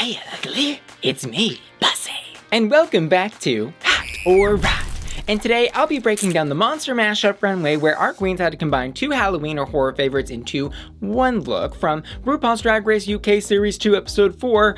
Hey, ugly. It's me, Bussy. And welcome back to Hot or Rot. And today I'll be breaking down the Monster Mashup Runway, where our queens had to combine 2 Halloween or horror favorites into one look, from RuPaul's Drag Race UK Series 2 Episode 4,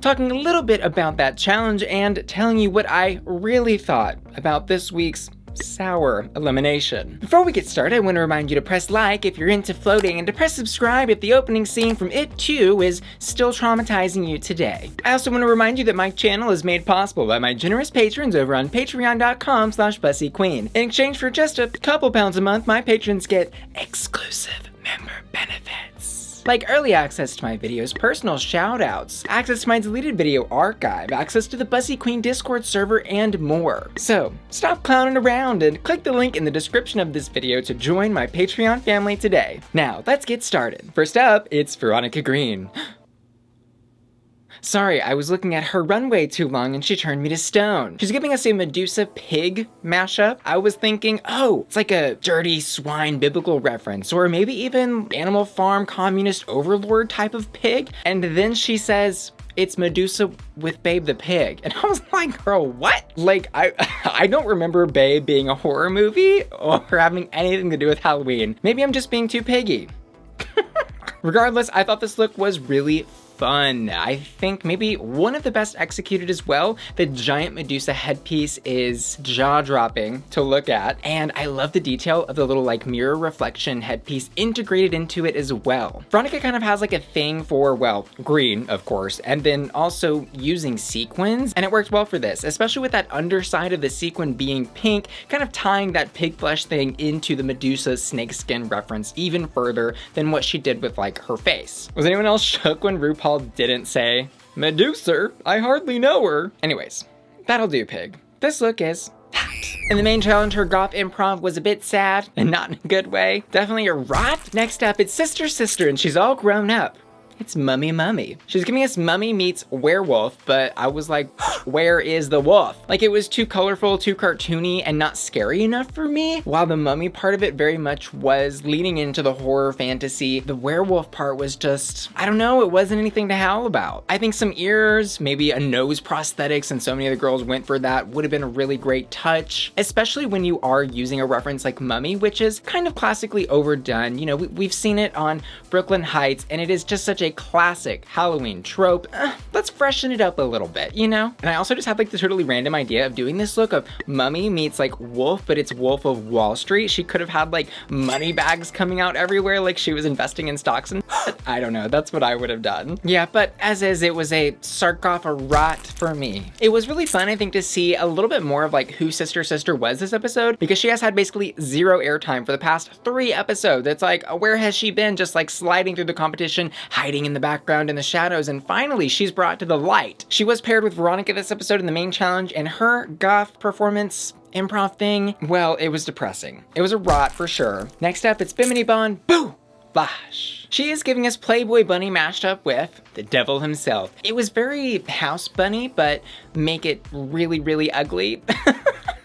talking a little bit about that challenge and telling you what I really thought about this week's sour elimination. Before we get started, I want to remind you to press like if you're into floating, and to press subscribe if the opening scene from It 2 is still traumatizing you today. I also want to remind you that my channel is made possible by my generous patrons over on patreon.com/Bussy Queen. In exchange for just a couple pounds a month, my patrons get exclusive member benefits, like early access to my videos, personal shoutouts, access to my deleted video archive, access to the Bussy Queen Discord server, and more. So stop clowning around and click the link in the description of this video to join my Patreon family today. Now let's get started. First up, it's Veronica Green. Sorry, I was looking at her runway too long and she turned me to stone. She's giving us a Medusa pig mashup. I was thinking, oh, it's like a dirty swine biblical reference, or maybe even Animal Farm communist overlord type of pig. And then she says, it's Medusa with Babe the Pig. And I was like, girl, what? Like, I don't remember Babe being a horror movie or having anything to do with Halloween. Maybe I'm just being too piggy. Regardless, I thought this look was really fun. I think maybe one of the best executed as well. The giant Medusa headpiece is jaw-dropping to look at, and I love the detail of the little like mirror reflection headpiece integrated into it as well. Veronica kind of has like a thing for, well, green, of course, and then also using sequins, and it worked well for this, especially with that underside of the sequin being pink, kind of tying that pig flesh thing into the Medusa snakeskin reference even further than what she did with like her face. Was anyone else shook when RuPaul didn't say, Medusa, I hardly know her? Anyways, that'll do, pig. This look is hot. In the main challenge, her goth improv was a bit sad, and not in a good way. Definitely a rot. Next up, it's Sister, and she's all grown up. It's Mummy. She's giving us Mummy meets werewolf, but I was like, where is the wolf? Like, it was too colorful, too cartoony, and not scary enough for me. While the Mummy part of it very much was leaning into the horror fantasy, the werewolf part was just, I don't know, it wasn't anything to howl about. I think some ears, maybe a nose prosthetics, and so many of the girls went for that, would have been a really great touch, especially when you are using a reference like Mummy, which is kind of classically overdone. You know, we've seen it on Brooklyn Heights, and it is just such a classic Halloween trope. Let's freshen it up a little bit, you know? And I also just had like the totally random idea of doing this look of Mummy meets like Wolf, but it's Wolf of Wall Street. She could have had like money bags coming out everywhere like she was investing in stocks, and I don't know, that's what I would have done. Yeah, but as is, it was a rot for me. It was really fun, I think, to see a little bit more of like who Sister was this episode, because she has had basically zero airtime for the past 3 episodes. It's like, where has she been? Just like sliding through the competition, hiding in the background in the shadows, and finally she's brought to the light. She was paired with Veronica this episode in the main challenge, and her goth performance improv thing, well, it was depressing. It was a rot for sure. Next up, it's Bimini Bon Boulash. She is giving us Playboy Bunny mashed up with the devil himself. It was very House Bunny, but make it really, really ugly.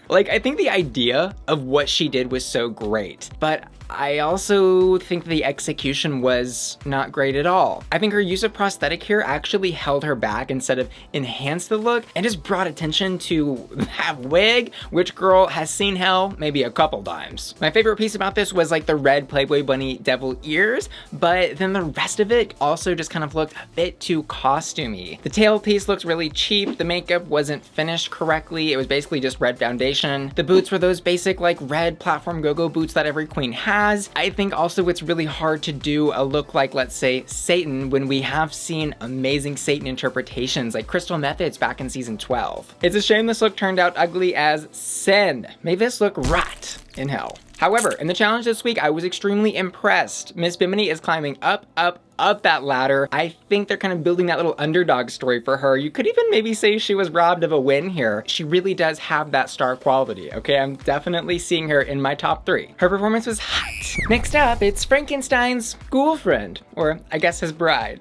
Like, I think the idea of what she did was so great, but I also think the execution was not great at all. I think her use of prosthetic here actually held her back instead of enhanced the look, and just brought attention to that wig, which girl has seen hell maybe a couple times. My favorite piece about this was like the red Playboy Bunny devil ears, but then the rest of it also just kind of looked a bit too costumey. The tail piece looks really cheap, the makeup wasn't finished correctly, it was basically just red foundation. The boots were those basic like red platform go-go boots that every queen has. I think also it's really hard to do a look like, let's say, Satan, when we have seen amazing Satan interpretations like Crystal Methods back in season 12. It's a shame this look turned out ugly as sin. May this look rot in hell. However, in the challenge this week, I was extremely impressed. Miss Bimini is climbing up that ladder. I think they're kind of building that little underdog story for her. You could even maybe say she was robbed of a win here. She really does have that star quality, okay? I'm definitely seeing her in my top 3. Her performance was hot. Next up, it's Frankenstein's girlfriend, or I guess his bride,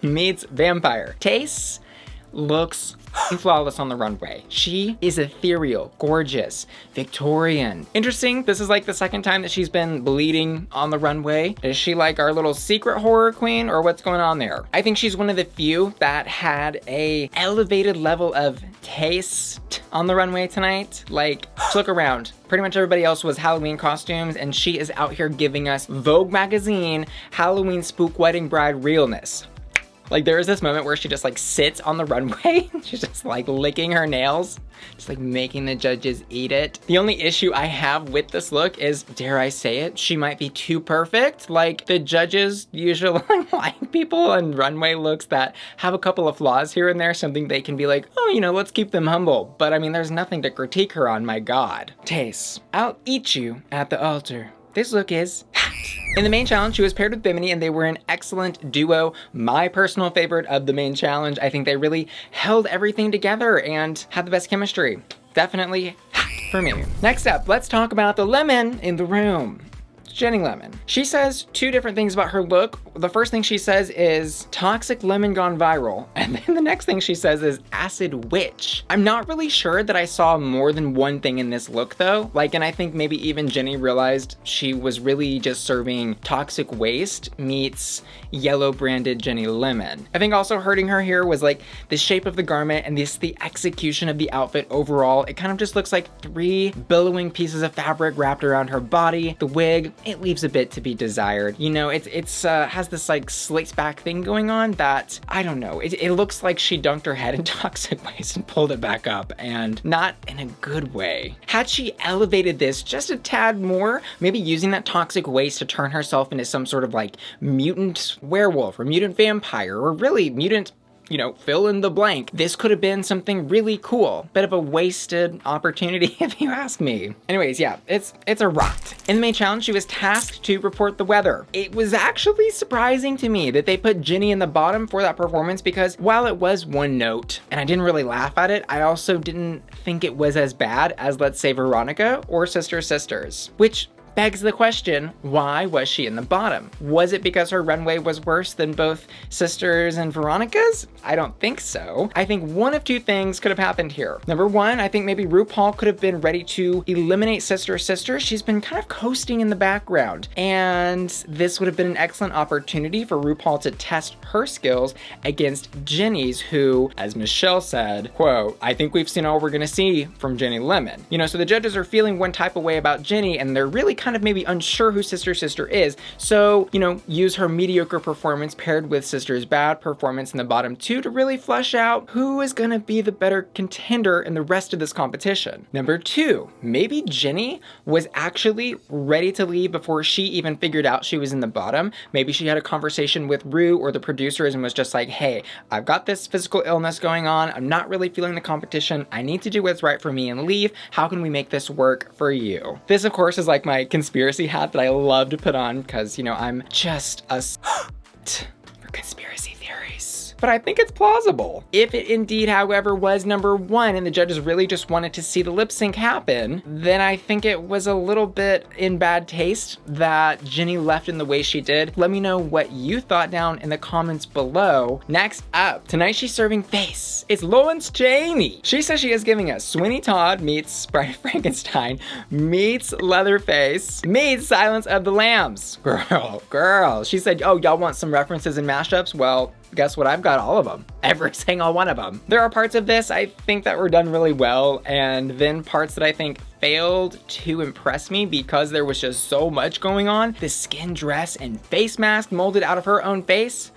meets vampire. Tayce looks flawless on the runway. She is ethereal, gorgeous, Victorian. Interesting, this is like the second time that she's been bleeding on the runway. Is she like our little secret horror queen, or what's going on there? I think she's one of the few that had a elevated level of taste on the runway tonight. Like, look around. Pretty much everybody else was Halloween costumes, and she is out here giving us Vogue magazine Halloween spook wedding bride realness. Like, there is this moment where she just like sits on the runway. She's just like licking her nails, just like making the judges eat it. The only issue I have with this look is, dare I say it, she might be too perfect. Like, the judges usually like people on runway looks that have a couple of flaws here and there, something they can be like, oh, you know, let's keep them humble. But I mean, there's nothing to critique her on, my God. Tayce, I'll eat you at the altar. This look is hot. In the main challenge, she was paired with Bimini, and they were an excellent duo. My personal favorite of the main challenge. I think they really held everything together and had the best chemistry. Definitely hot for me. Next up, let's talk about the lemon in the room. Ginny Lemon. She says two different things about her look. The first thing she says is toxic lemon gone viral. And then the next thing she says is acid witch. I'm not really sure that I saw more than one thing in this look though. Like, and I think maybe even Ginny realized she was really just serving toxic waste meets yellow branded Ginny Lemon. I think also hurting her here was like the shape of the garment and the execution of the outfit overall. It kind of just looks like three billowing pieces of fabric wrapped around her body. The wig, it leaves a bit to be desired. You know, it's has this like slicks back thing going on that, I don't know, it looks like she dunked her head in toxic waste and pulled it back up, and not in a good way. Had she elevated this just a tad more, maybe using that toxic waste to turn herself into some sort of like mutant werewolf or mutant vampire, or really mutant, you know, fill in the blank. This could have been something really cool. Bit of a wasted opportunity if you ask me. Anyways, yeah, it's a rot. In the main challenge, she was tasked to report the weather. It was actually surprising to me that they put Ginny in the bottom for that performance, because while it was one note and I didn't really laugh at it, I also didn't think it was as bad as, let's say, Veronica or Sister Sisters, which begs the question, why was she in the bottom? Was it because her runway was worse than both Sisters and Veronica's? I don't think so. I think one of two things could have happened here. Number one, I think maybe Rupaul could have been ready to eliminate Sister Sister. She's been kind of coasting in the background, and this would have been an excellent opportunity for Rupaul to test her skills against Ginny's, who, as Michelle said, quote, I think we've seen all we're gonna see from Ginny Lemon. You know, so the judges are feeling one type of way about Ginny, and they're really kind of maybe unsure who Sister Sister is. So, you know, use her mediocre performance paired with Sister's bad performance in the bottom two to really flesh out who is gonna be the better contender in the rest of this competition. Number two, maybe Ginny was actually ready to leave before she even figured out she was in the bottom. Maybe she had a conversation with Ru or the producers and was just like, hey, I've got this physical illness going on. I'm not really feeling the competition. I need to do what's right for me and leave. How can we make this work for you? This, of course, is like my conspiracy hat that I love to put on because, you know, I'm just a for conspiracy theories. But I think it's plausible. If it indeed, however, was number one and the judges really just wanted to see the lip sync happen, then I think it was a little bit in bad taste that Ginny left in the way she did. Let me know what you thought down in the comments below. Next up, tonight she's serving face. It's Lawrence Chaney. She says she is giving us Sweeney Todd meets Bride of Frankenstein meets Leatherface meets Silence of the Lambs. Girl. She said, oh, y'all want some references and mashups? Well, guess what? I've got all of them. Every single one of them. There are parts of this I think that were done really well, and then parts that I think failed to impress me because there was just so much going on. The skin dress and face mask molded out of her own face.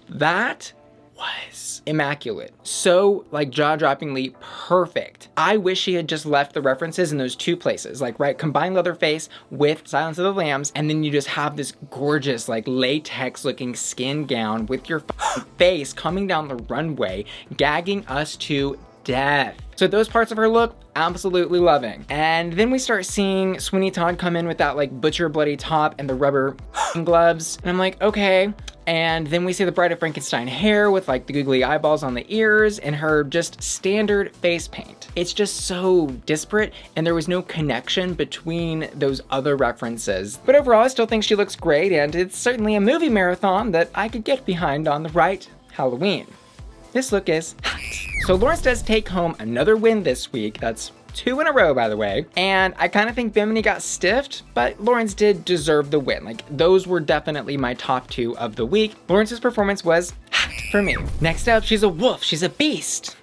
That was immaculate. So like jaw-droppingly perfect. I wish she had just left the references in those two places, like right, combine Leatherface with Silence of the Lambs, and then you just have this gorgeous like latex looking skin gown with your face coming down the runway, gagging us to death. So those parts of her look, absolutely loving. And then we start seeing Sweeney Todd come in with that like butcher bloody top and the rubber gloves. And I'm like, okay. And then we see the Bride of Frankenstein hair with like the googly eyeballs on the ears and her just standard face paint. It's just so disparate and there was no connection between those other references. But overall, I still think she looks great, and it's certainly a movie marathon that I could get behind on the right Halloween. This look is hot. So Lawrence does take home another win this week. That's 2 in a row, by the way. And I kind of think Bimini got stiffed, but Lawrence did deserve the win. Like, those were definitely my top 2 of the week. Lawrence's performance was hot for me. Next up, she's a wolf. She's a beast.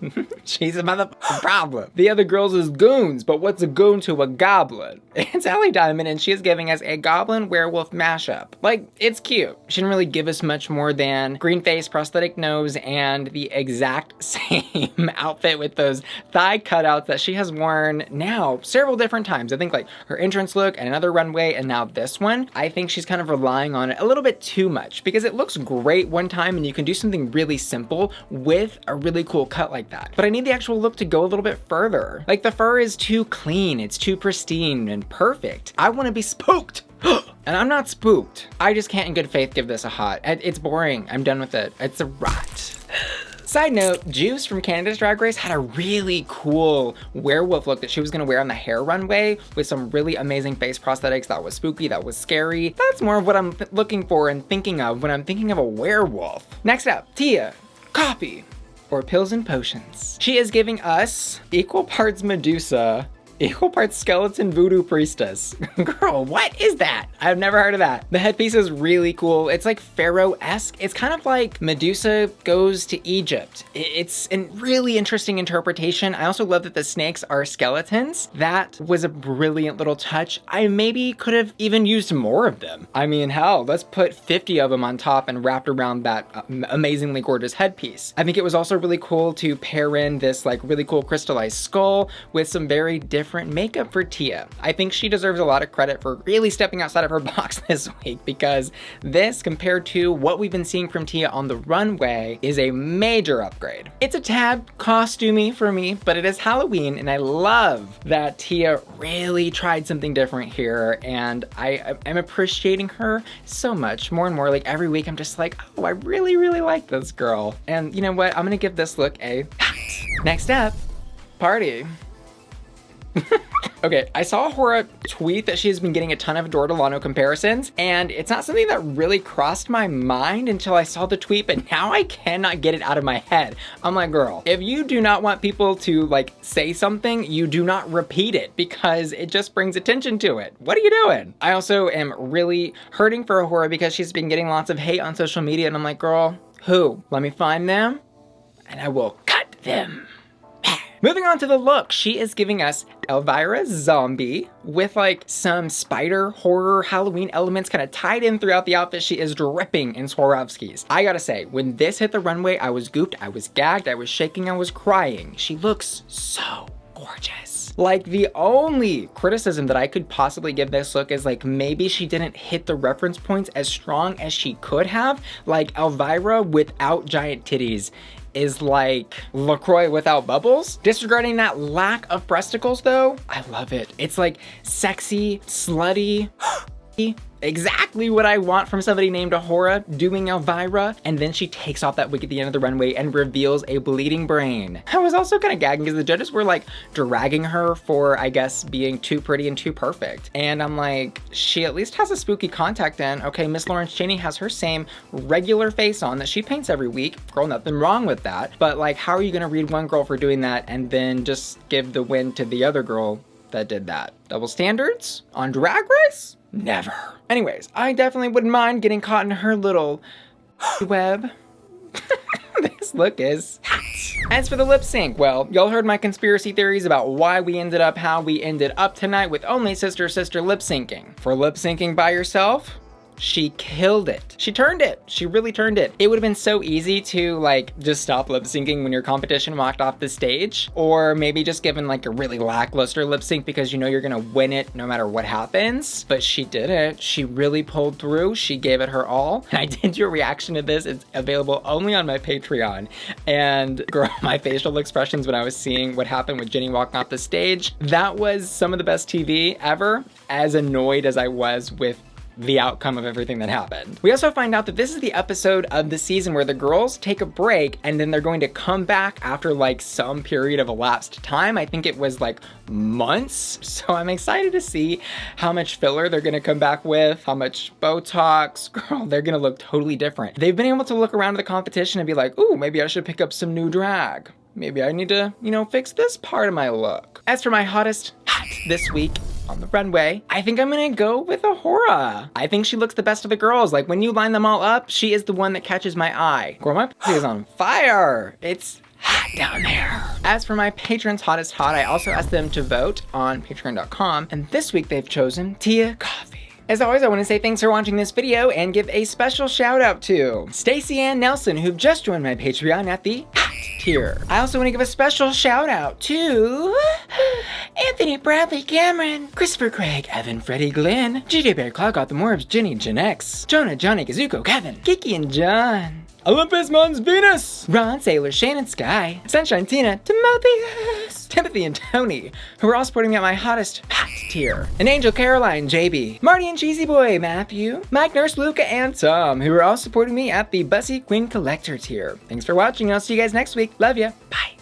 She's a motherfucking problem. The other girls is goons, but what's a goon to a goblin? It's Ellie Diamond, and she is giving us a goblin werewolf mashup. Like, it's cute. She didn't really give us much more than green face, prosthetic nose, and the exact same outfit with those thigh cutouts that she has worn now several different times. I think like her entrance look and another runway and now this one. I think she's kind of relying on it a little bit too much because it looks great one time and you can do something really simple with a really cool cut like that. But I need the actual look to go a little bit further. Like the fur is too clean, it's too pristine and perfect. I want to be spooked. And I'm not spooked. I just can't in good faith give this a hot. It's boring. I'm done with it. It's a rot. Side note, Juice from Canada's Drag Race had a really cool werewolf look that she was gonna wear on the hair runway with some really amazing face prosthetics that was spooky, that was scary. That's more of what I'm looking for and thinking of when I'm thinking of a werewolf. Next up, Tia, Kofi, or Pills and Potions. She is giving us equal parts Medusa, equal parts skeleton voodoo priestess. Girl, what is that? I've never heard of that. The headpiece is really cool. It's like pharaoh-esque. It's kind of like Medusa goes to Egypt. It's a really interesting interpretation. I also love that the snakes are skeletons. That was a brilliant little touch. I maybe could have even used more of them. I mean, hell, let's put 50 of them on top and wrapped around that amazingly gorgeous headpiece. I think it was also really cool to pair in this like really cool crystallized skull with some very different makeup for Tia. I think she deserves a lot of credit for really stepping outside of her box this week because this, compared to what we've been seeing from Tia on the runway, is a major upgrade. It's a tad costumey for me, but it is Halloween and I love that Tia really tried something different here and I am appreciating her so much more and more. Like every week I'm just like, oh, I really, really like this girl. And you know what? I'm gonna give this look a hot. Next up, Party. Okay, I saw Hora tweet that she's been getting a ton of Dora Delano comparisons, and it's not something that really crossed my mind until I saw the tweet, but now I cannot get it out of my head. I'm like, girl, if you do not want people to like say something, you do not repeat it because it just brings attention to it. What are you doing? I also am really hurting for Hora because she's been getting lots of hate on social media, and I'm like, girl, who? Let me find them, and I will cut them. Moving on to the look, she is giving us Elvira Zombie with like some spider horror Halloween elements kind of tied in throughout the outfit. She is dripping in Swarovskis. I gotta say, when this hit the runway, I was gooped, I was gagged, I was shaking, I was crying. She looks so gorgeous. Like the only criticism that I could possibly give this look is like maybe she didn't hit the reference points as strong as she could have. Like Elvira without giant titties is like LaCroix without bubbles. Disregarding that lack of breasticles though, I love it. It's like sexy, slutty, exactly what I want from somebody named Ahura doing Elvira, and then she takes off that wig at the end of the runway and reveals a bleeding brain. I was also kind of gagging because the judges were like dragging her for, I guess, being too pretty and too perfect. And I'm like, she at least has a spooky contact in. Okay, Miss Lawrence Chaney has her same regular face on that she paints every week. Girl, nothing wrong with that. But like, how are you gonna read one girl for doing that and then just give the win to the other girl that did that? Double standards on Drag Race? Never. Anyways, I definitely wouldn't mind getting caught in her little web. This look is hot. As for the lip sync, well, y'all heard my conspiracy theories about why we ended up how we ended up tonight with only sister lip syncing. For lip syncing by yourself, she killed it. She turned it. She really turned it. It would have been so easy to like just stop lip syncing when your competition walked off the stage, or maybe just given like a really lackluster lip sync because you know you're gonna win it no matter what happens. But she did it. She really pulled through. She gave it her all. And I did your reaction to this. It's available only on my Patreon. And girl, my facial expressions when I was seeing what happened with Ginny walking off the stage, that was some of the best TV ever. As annoyed as I was with the outcome of everything that happened. We also find out that this is the episode of the season where the girls take a break and then they're going to come back after like some period of elapsed time. I think it was like months. So I'm excited to see how much filler they're gonna come back with, how much Botox. Girl, they're gonna look totally different. They've been able to look around the competition and be like, ooh, maybe I should pick up some new drag. Maybe I need to, fix this part of my look. As for my hottest hat this week on the runway, I think I'm gonna go with Ahura. I think she looks the best of the girls. Like when you line them all up, she is the one that catches my eye. Girl, my pussy is on fire. It's hot down there. As for my patrons' hottest hot, I also asked them to vote on patreon.com, and this week they've chosen Tia Kofi. As always, I want to say thanks for watching this video and give a special shout out to Stacey Ann Nelson, who just joined my Patreon at the hat tier. I also want to give a special shout out to Anthony Bradley Cameron, Christopher Craig, Evan Freddie Glenn, GJ Bear Cloud Got the Morbs, Jenny Janex, Jonah Johnny Kazuko Kevin, Kiki and John, Olympus Mons Venus, Ron Sailor, Shannon Sky, Sunshine Tina, Timothy and Tony, who are all supporting me at my hottest hat tier, and Angel Caroline, JB, Marty and Cheesy Boy, Matthew, Mike Nurse, Luca, and Tom, who are all supporting me at the Bussy Queen Collector tier. Thanks for watching, and I'll see you guys next week. Love ya. Bye.